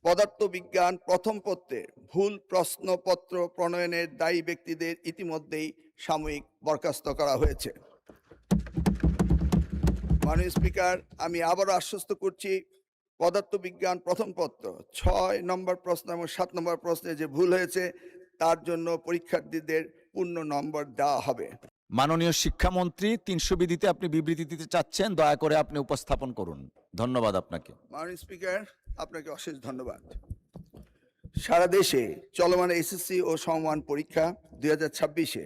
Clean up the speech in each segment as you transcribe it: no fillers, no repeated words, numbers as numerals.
পদার্থবিজ্ঞান প্রথম পত্রের ভুল প্রশ্নপত্র প্রণয়নের দায়ী ব্যক্তিদের ইতিমধ্যেই সাময়িক বরখাস্ত করা হয়েছে। মাননীয় স্পিকার, আমি আবারও আশ্বস্ত করছি, পদার্থবিজ্ঞান প্রথম পত্র ৬ নম্বর প্রশ্ন এবং ৭ নম্বর প্রশ্নে যে ভুল হয়েছে তার জন্য পরীক্ষার্থীদের পূর্ণ নম্বর দেওয়া হবে। মাননীয় শিক্ষামন্ত্রী, ৩০০ বিধিতে আপনি বিবৃতি দিতে চাচ্ছেন, দয়া করে আপনি উপস্থাপন করুন। ধন্যবাদ আপনাকে। মাননীয় স্পিকার, আপনাকে অশেষ ধন্যবাদ। সারা দেশে চলমান এসএসসি ও সমমান পরীক্ষা 2026-এ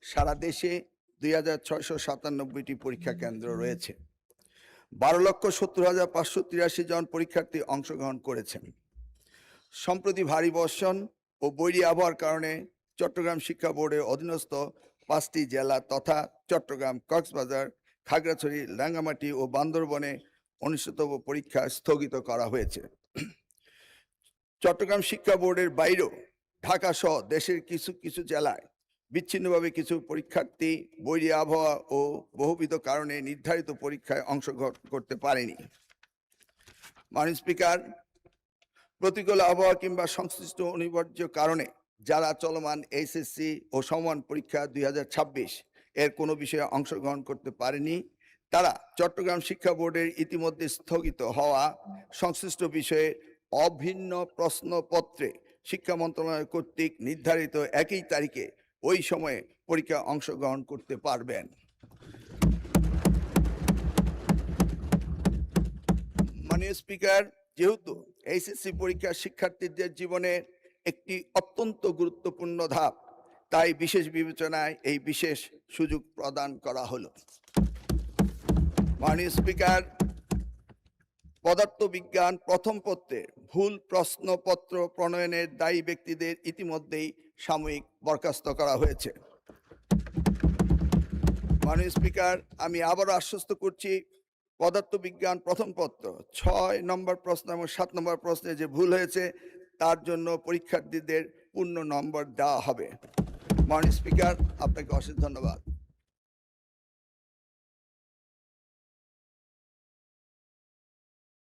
সারা দেশে 2697টি পরীক্ষা কেন্দ্র রয়েছে। 12,70,583 জন পরীক্ষার্থী অংশগ্রহণ করেছেন। সম্প্রতি ভারী বর্ষণ ও বৈরী আবহাওয়ার কারণে চট্টগ্রাম শিক্ষা বোর্ডের অধীনস্থ 5টি জেলা তথা চট্টগ্রাম, কক্সবাজার, খাগড়াছড়ি, রাঙ্গামাটি ও বান্দরবনে অনুষ্ঠিতব্য পরীক্ষা স্থগিত করা হয়েছে। চট্টগ্রাম শিক্ষা বোর্ডের বাইরেও ঢাকা সহ দেশের কিছু জেলায় বিচ্ছিন্নভাবে কিছু পরীক্ষার্থী বৈরী আবহাওয়া ও বহুবিধ কারণে নির্ধারিত পরীক্ষায় অংশগ্রহণ করতে পারেনি। মাননীয় স্পিকার, প্রতিকূল আবহাওয়া কিংবা সংশ্লিষ্ট অনিবার্য কারণে যারা চলমান এসএসসি ও সমমান পরীক্ষা 2026 এর কোনো বিষয়ে অংশগ্রহণ করতে পারেনি, তারা চট্টগ্রাম শিক্ষা বোর্ডের ইতিমধ্যে স্থগিত হওয়া সংশ্লিষ্ট বিষয়ে অভিন্ন প্রশ্নপত্রে শিক্ষা মন্ত্রণালয় কর্তৃক নির্ধারিত একই তারিখে ওই সময়ে পরীক্ষা অংশগ্রহণ করতে পারবেন। মাননীয় স্পিকার, যেহেতু এইচএসসি পরীক্ষা শিক্ষার্থীদের জীবনে একটি অত্যন্ত গুরুত্বপূর্ণ ধাপ, তাই বিশেষ বিবেচনায় এই বিশেষ সুযোগ প্রদান করা হলো। মাননীয় স্পিকার, পদার্থবিজ্ঞান প্রথম পত্রের ভুল প্রশ্নপত্র প্রণয়নের দায়ী ব্যক্তিদের ইতিমধ্যেই সাময়িক বরখাস্ত করা হয়েছে। মাননীয় স্পিকার, আমি আবারও আশ্বস্ত করছি, পদার্থবিজ্ঞান প্রথম পত্র ৬ নম্বর প্রশ্ন এবং ৭ নম্বর প্রশ্নে যে ভুল হয়েছে তার জন্য পরীক্ষার্থীদের পূর্ণ নম্বর দেওয়া হবে। মাননীয় স্পিকার, আপনাকে অশেষ ধন্যবাদ।